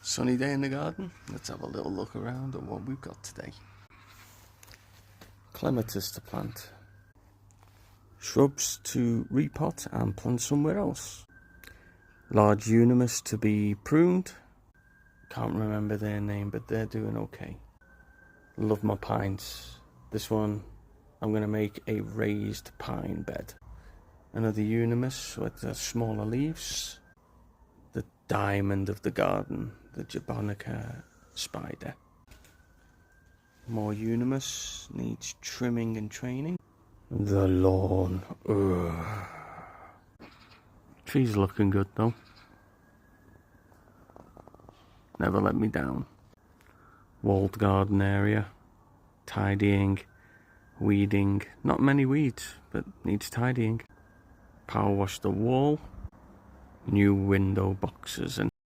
Sunny day in the garden. Let's have a little look around at what we've got today. Clematis to plant. Shrubs to repot and plant somewhere else. Large Euonymus to be pruned. Can't remember their name, but they're doing okay. Love my pines. This one, I'm going to make a raised pine bed. Another Euonymus with the smaller leaves. The diamond of the garden, the Japonica spider. More Euonymus, needs trimming and training. The lawn. Ugh. Trees looking good though. Never let me down. Walled garden area. Tidying. Weeding. Not many weeds, but needs tidying. Power wash the wall. New window boxes and